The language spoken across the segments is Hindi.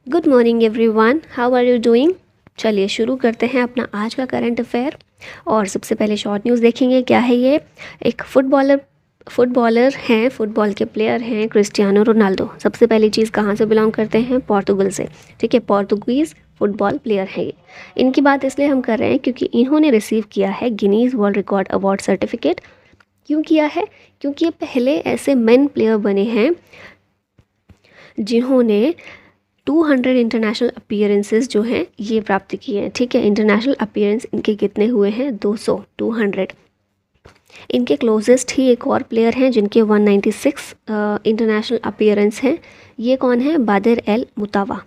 Good morning everyone, how are you doing. चलिए शुरू करते हैं अपना आज का करंट अफेयर। और सबसे पहले शॉर्ट न्यूज़ देखेंगे। क्या है ये? एक फुटबॉलर हैं, फुटबॉल के प्लेयर हैं क्रिस्टियानो रोनाल्डो। सबसे पहली चीज़ कहाँ से बिलोंग करते हैं? पोर्तुगल से। ठीक है, पोर्तुगीज़ फुटबॉल प्लेयर है ये। इनकी बात इसलिए हम कर रहे हैं क्योंकि इन्होंने रिसीव किया है Guinness world record award certificate. क्यों किया है? क्योंकि ये पहले ऐसे मेन प्लेयर बने हैं जिन्होंने 200 इंटरनेशनल अपीयरेंसेस जो हैं ये प्राप्त किए हैं। ठीक है, इंटरनेशनल अपीयरेंस इनके कितने हुए हैं? 200। इनके क्लोजेस्ट ही एक और प्लेयर हैं जिनके 196 इंटरनेशनल अपीयरेंस हैं। ये कौन है? बादिर एल मुतावा।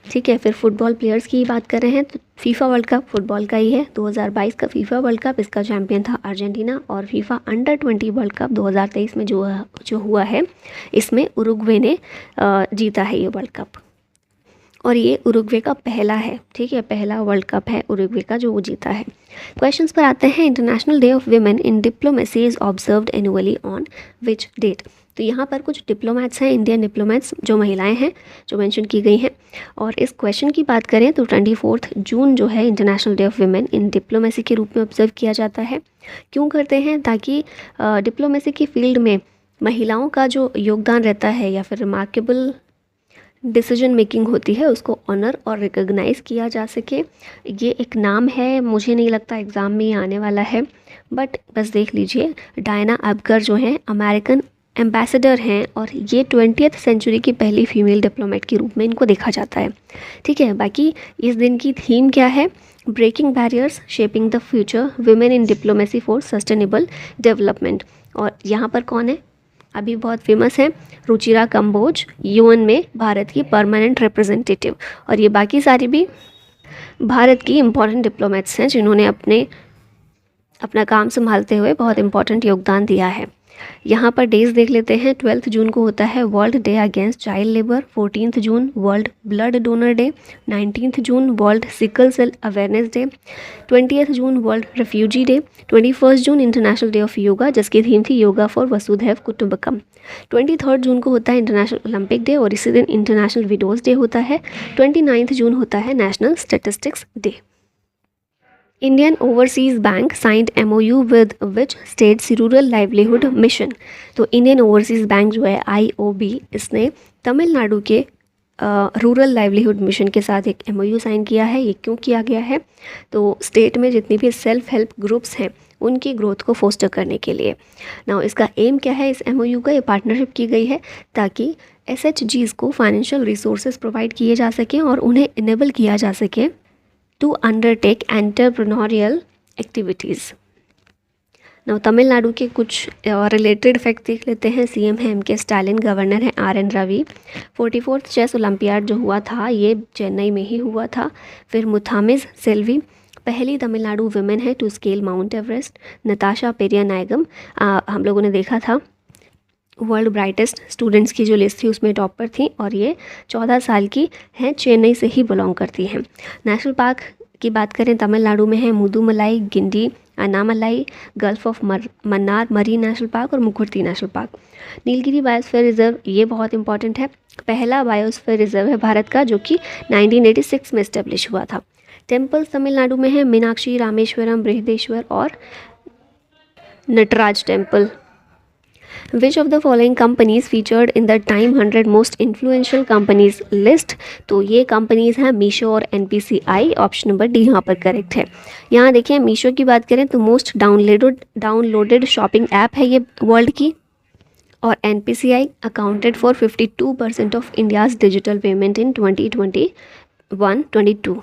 ठीक है, फिर फुटबॉल प्लेयर्स की बात कर रहे हैं तो फीफा वर्ल्ड कप फुटबॉल का ही है। 2022 का फीफा वर्ल्ड कप, इसका चैंपियन था अर्जेंटीना। और फीफा अंडर 20 वर्ल्ड कप 2023 में जो हुआ है, इसमें उरुग्वे ने जीता है ये वर्ल्ड कप। और ये उरुग्वे का पहला है। ठीक है, पहला वर्ल्ड कप है उरुग्वे का जो वो जीता है। क्वेश्चंस पर आते हैं। International day of Women in Diplomacy is observed annually on which date. तो यहाँ पर कुछ डिप्लोमेट्स हैं, इंडियन डिप्लोमेट्स जो महिलाएं हैं, जो मेंशन की गई हैं। और इस क्वेश्चन की बात करें तो 24 जून जो है international day of Women in diplomacy के रूप में ऑब्जर्व किया जाता है। क्यों करते हैं? ताकि डिप्लोमेसी की फील्ड में महिलाओं का जो योगदान रहता है या फिर रिमार्केबल डिसीजन मेकिंग होती है, उसको ऑनर और रिकॉग्नाइज़ किया जा सके। ये एक नाम है, मुझे नहीं लगता एग्ज़ाम में ये आने वाला है, बट बस देख लीजिए। डायना अबगर जो हैं अमेरिकन एम्बेसडर हैं और ये 20th सेंचुरी की पहली फीमेल डिप्लोमेट के रूप में इनको देखा जाता है। ठीक है, बाकी इस दिन की थीम क्या है? Breaking barriers shaping the future women in diplomacy for sustainable development. और यहाँ पर कौन है? अभी बहुत फेमस है रुचिरा कंबोज, यूएन में भारत की परमानेंट रिप्रेजेंटेटिव। और ये बाकी सारी भी भारत की इम्पॉर्टेंट डिप्लोमेट्स हैं जिन्होंने अपना काम संभालते हुए बहुत इम्पॉर्टेंट योगदान दिया है। यहाँ पर डेज देख लेते हैं। 12 जून को होता है world day against child labour, 14 जून वर्ल्ड ब्लड डोनर डे, 19 जून world sickle cell awareness day, 20 जून वर्ल्ड रेफ्यूजी डे, 21 जून इंटरनेशनल डे ऑफ योगा जिसकी थीम थी योगा फॉर वसुधैव कुटुंबकम, 23 जून को होता है इंटरनेशनल ओलंपिक डे और इसी दिन इंटरनेशनल विडोज़ डे होता है। 29 जून होता है national statistics day. Indian overseas bank signed MOU with which states rural livelihood mission. तो इंडियन ओवरसीज़ बैंक जो है IOB, इसने तमिलनाडु के रूरल लाइवलीहुड मिशन के साथ एक MOU साइन किया है। ये क्यों किया गया है? तो स्टेट में जितनी भी सेल्फ हेल्प ग्रुप्स हैं उनकी ग्रोथ को फोस्टर करने के लिए। ना इसका एम क्या है? इस MOU का ये पार्टनरशिप की गई है ताकि SHGs को फाइनेंशियल रिसोर्सेज प्रोवाइड किए जा सकें और उन्हें इनेबल किया जा सके टू अंडरटेक एंटरप्रेन्योरियल एक्टिविटीज़। ना तमिलनाडु के कुछ रिलेटेड फैक्ट देख लेते हैं। CM है MK स्टालिन, गवर्नर है RN Ravi. 44th chess olympiad जो हुआ था ये चेन्नई में ही हुआ था। फिर मुथामिज सेल्वी पहली तमिलनाडु वुमेन है to scale Mount Everest. Natasha Periya Nayagam हम लोगों ने देखा था वर्ल्ड ब्राइटेस्ट स्टूडेंट्स की जो लिस्ट थी उसमें टॉपर थी और ये 14 साल की हैं, चेन्नई से ही बिलोंग करती हैं। नेशनल पार्क की बात करें तमिलनाडु में है Mudumalai, Guindy, Anamalai, Gulf of Mannar Marine National Park और Mukurthi National Park. Nilgiri Biosphere Reserve ये बहुत इंपॉर्टेंट है, पहला बायोस्फीयर रिजर्व है भारत का जो कि 1986 में इस्टेब्लिश हुआ था। टेम्पल्स तमिलनाडु में है मीनाक्षी, रामेश्वरम, बृहदेश्वर और Nataraja temple. Which of the following companies featured in the Time 100 Most Influential Companies list? तो ये कंपनीज हैं मीशो और NPCI। ऑप्शन नंबर डी यहाँ पर करेक्ट है। यहाँ देखिए मीशो की बात करें तो मोस्ट डाउनलोडेड शॉपिंग ऐप है ये वर्ल्ड की। और NPCI accounted for 52% of India's digital payment in 2021-22।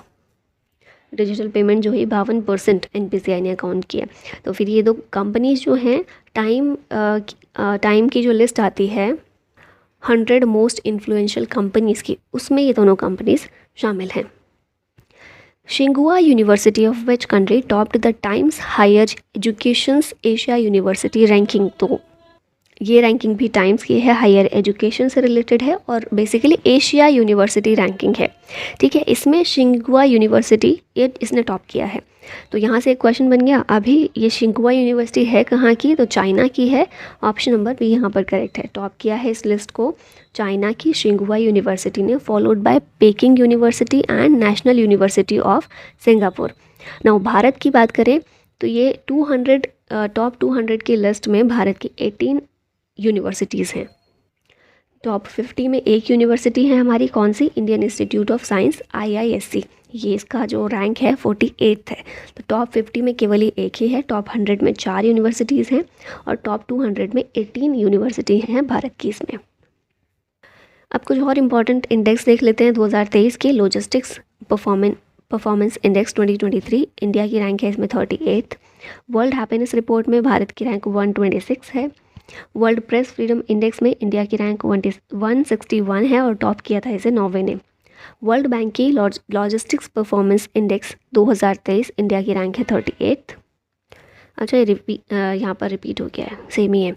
Digital payment जो है 52% NPCI ने अकाउंट किया। तो फिर ये दो कंपनीज जो हैं टाइम की जो लिस्ट आती है 100 मोस्ट इन्फ्लुएंशियल कंपनीज़ की, उसमें ये दोनों कंपनीज शामिल हैं। शिंगुआ University of which country topped the Times Higher Educations Asia University ranking. तो ये रैंकिंग भी टाइम्स की है, हायर एजुकेशन से रिलेटेड है और बेसिकली एशिया यूनिवर्सिटी रैंकिंग है। ठीक है, इसमें शिंगुआ यूनिवर्सिटी ये इसने टॉप किया है। तो यहाँ से एक क्वेश्चन बन गया, अभी ये शिंगुआ यूनिवर्सिटी है कहाँ की, तो चाइना की है। ऑप्शन नंबर बी यहाँ पर करेक्ट है। टॉप किया है इस लिस्ट को चाइना की शिंगुआ यूनिवर्सिटी ने, followed by packing university and national university of Singapore. Now Bharat की बात करें तो ये 200 टॉप 200 की लिस्ट में भारत की 18 यूनिवर्सिटीज़ हैं। टॉप 50 में एक यूनिवर्सिटी है हमारी, कौन सी, Indian Institute of Science IISc, ये इसका जो रैंक है 48 है। तो टॉप 50 में केवल ही एक ही है। टॉप 100 में 4 यूनिवर्सिटीज़ हैं और टॉप 200 में 18 यूनिवर्सिटी हैं भारत की इसमें। अब कुछ और इम्पॉर्टेंट इंडेक्स देख लेते हैं। 2023 के लॉजिस्टिक्स परफॉर्मेंस इंडेक्स 2023, इंडिया की रैंक है इसमें 38। वर्ल्ड हैप्पीनेस रिपोर्ट में भारत की रैंक 126 है। वर्ल्ड प्रेस फ्रीडम इंडेक्स में इंडिया की रैंक 161 है और टॉप किया था इसे नॉर्वे ने। वर्ल्ड बैंक की लॉजिस्टिक्स परफॉर्मेंस इंडेक्स 2023, इंडिया की रैंक है 38। अच्छा, ये यहाँ पर रिपीट हो गया है, सेम ही है।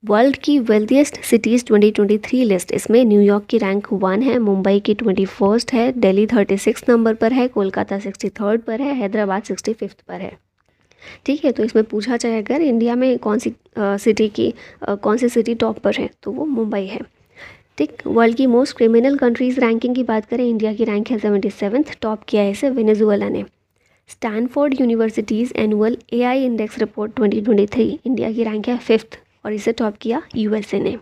वर्ल्ड की वेल्थिएस्ट सिटीज़ 2023 लिस्ट, इसमें न्यूयॉर्क की रैंक 1 है, मुंबई की 21st है, दिल्ली 36 नंबर पर है, कोलकाता 63rd पर है, हैदराबाद 65th पर है। ठीक है, तो इसमें पूछा जाए अगर इंडिया में कौन सी सिटी टॉप पर है तो वो मुंबई है। ठीक, वर्ल्ड की मोस्ट क्रिमिनल कंट्रीज़ रैंकिंग की बात करें, इंडिया की रैंक है 77th, टॉप किया है इसे वेनेजुएला ने। Stanford universities annual AI index report 2023, India की रैंक है 5th और इसे टॉप किया USA ने।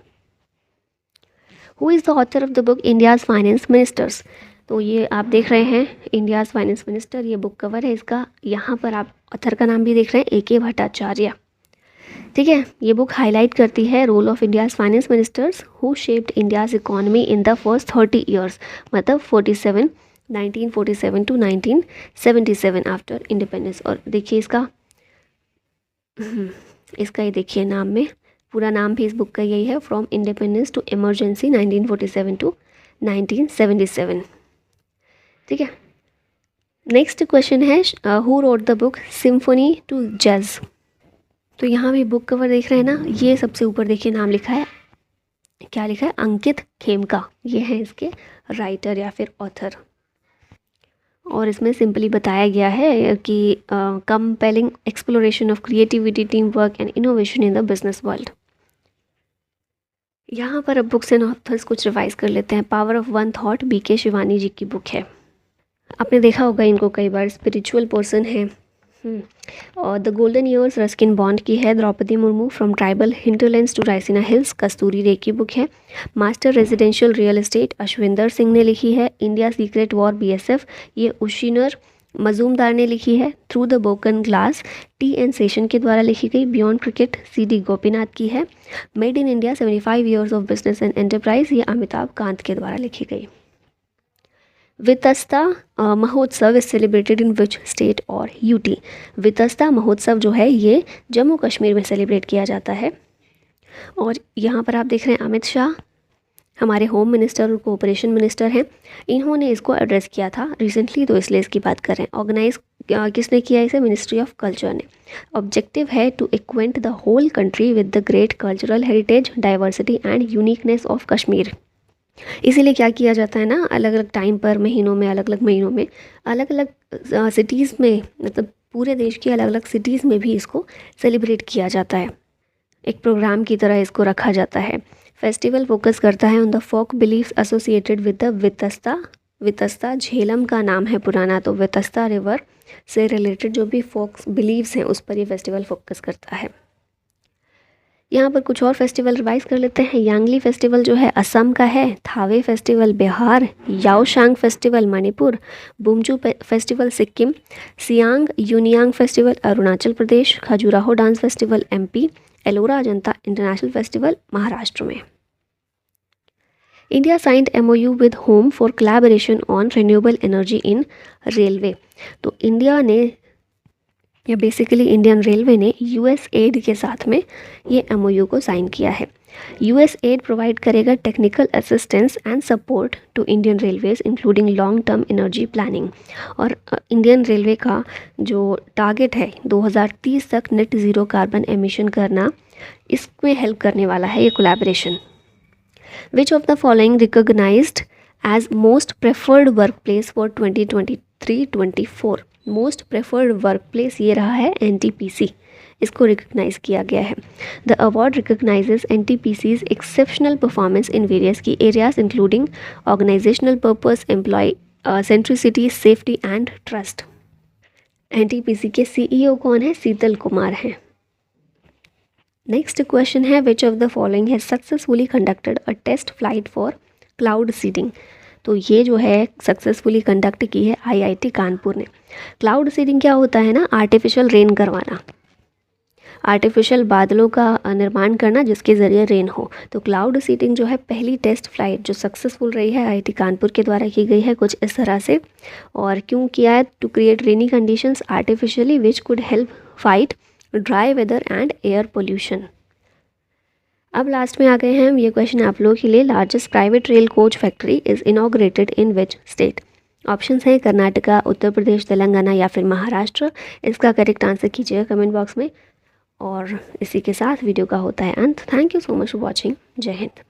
Who is the author of the book India's finance ministers, तो ये आप देख रहे हैं इंडियाज़ फाइनेंस मिनिस्टर, ये बुक कवर है इसका। यहाँ पर आप ऑथर का नाम भी देख रहे हैं, AK भट्टाचार्य। ठीक है, ये बुक हाईलाइट करती है role of India's finance ministers who shaped India's economy in the first 30 years, मतलब 1947 टू 1977 आफ्टर इंडिपेंडेंस। और देखिए इसका ये देखिए नाम में पूरा नाम भी इस बुक का यही है, from independence to emergency 1947 to 1977। ठीक है, नेक्स्ट क्वेश्चन है who wrote the book symphony to jazz. तो यहाँ भी बुक कवर देख रहे हैं ना, ये सबसे ऊपर देखिए नाम लिखा है, क्या लिखा है, अंकित खेमका, ये है इसके राइटर या फिर ऑथर। और इसमें सिंपली बताया गया है कि compelling exploration of creativity, team work and innovation in the business world. यहाँ पर अब बुक्स एंड ऑथर्स कुछ रिवाइज कर लेते हैं। Power of One Thought, BK Shivani ji की बुक है, आपने देखा होगा इनको कई बार, स्पिरिचुअल पर्सन है। और The Golden Years Ruskin Bond की है, Draupadi Murmu, From Tribal Hinterlands to Raisina Hills, Kasturi Ray की बुक है। Master Residential Real Estate, Ashwinder Singh ने लिखी है। इंडिया सीक्रेट वॉर, BSF, ये उशीनर मजूमदार ने लिखी है। Through the broken glass, TN session के द्वारा लिखी गई। बियॉन्ड क्रिकेट, CD गोपीनाथ की है। Made in India 75 years of business and enterprise, ये अमिताभ कांत के द्वारा लिखी गई। वितस्ता महोत्सव is celebrated in which state और UT। वितस्ता महोत्सव जो है ये जम्मू कश्मीर में सेलिब्रेट किया जाता है। और यहाँ पर आप देख रहे हैं अमित शाह, हमारे होम मिनिस्टर और कोऑपरेशन मिनिस्टर हैं, इन्होंने इसको एड्रेस किया था रिसेंटली, तो इसलिए इसकी बात कर रहे हैं। ऑर्गेनाइज किसने किया इसे, मिनिस्ट्री ऑफ कल्चर ने। ऑब्जेक्टिव है to acquaint the whole country with the great cultural heritage, diversity and uniqueness of Kashmir. इसीलिए क्या किया जाता है ना, अलग अलग टाइम पर, महीनों में, अलग अलग महीनों में, अलग अलग सिटीज़ में, मतलब पूरे देश की अलग अलग सिटीज़ में भी इसको सेलिब्रेट किया जाता है, एक प्रोग्राम की तरह इसको रखा जाता है। फेस्टिवल फोकस करता है on the folk beliefs associated with the Vitasta. Vitasta Jhelum का नाम है पुराना, तो वितस्ता रिवर से रिलेटेड जो भी फोक बिलीव्स हैं उस पर ये फेस्टिवल फोकस करता है। यहाँ पर कुछ और फेस्टिवल रिवाइज कर लेते हैं। यांगली फेस्टिवल जो है असम का है, Thawe festival Bihar, Yaoshang festival Manipur, Bumchu festival Sikkim, Siang Yuniyang festival Arunachal Pradesh, Khajuraho dance festival MP, Ellora Ajanta international festival Maharashtra में। India signed MOU with home for collaboration on renewable energy in railway. तो इंडिया ने या बेसिकली इंडियन रेलवे ने USAID के साथ में ये MOU को साइन किया है। USAID प्रोवाइड करेगा technical assistance and support to Indian railways including long term energy planning. और इंडियन रेलवे का जो टारगेट है 2030 तक नेट ज़ीरो कार्बन एमिशन करना, इसमें हेल्प करने वाला है ये collaboration. Which of the following recognised as most preferred work place for 2023-24? Most preferred work place ये रहा है NTPC, इसको रिकॉग्नाइज किया गया है। The award recognises NTPC's exceptional performance in various key areas including organisational purpose, employ centricity, safety and trust. NTPC के CEO कौन है? शीतल कुमार हैं। नेक्स्ट क्वेश्चन है which of the following has successfully conducted a test flight for cloud seeding? तो ये जो है सक्सेसफुली कंडक्ट की है IIT कानपुर ने। क्लाउड सीडिंग क्या होता है ना? आर्टिफिशियल रेन करवाना, आर्टिफिशियल बादलों का निर्माण करना जिसके ज़रिए रेन हो। तो क्लाउड सीडिंग जो है पहली टेस्ट फ्लाइट जो सक्सेसफुल रही है IIT कानपुर के द्वारा की गई है कुछ इस तरह से। और क्यों किया है? To create rainy conditions artificially which could help fight dry weather and air pollution. अब लास्ट में आ गए हैं हम, ये क्वेश्चन आप लोगों के लिए। Largest private rail coach factory is inaugurated in which state? Options हैं कर्नाटका, उत्तर प्रदेश, तेलंगाना या फिर महाराष्ट्र। इसका करेक्ट आंसर कीजिएगा कमेंट बॉक्स में। और इसी के साथ वीडियो का होता है अंत। Thank you so much for watching. जय हिंद।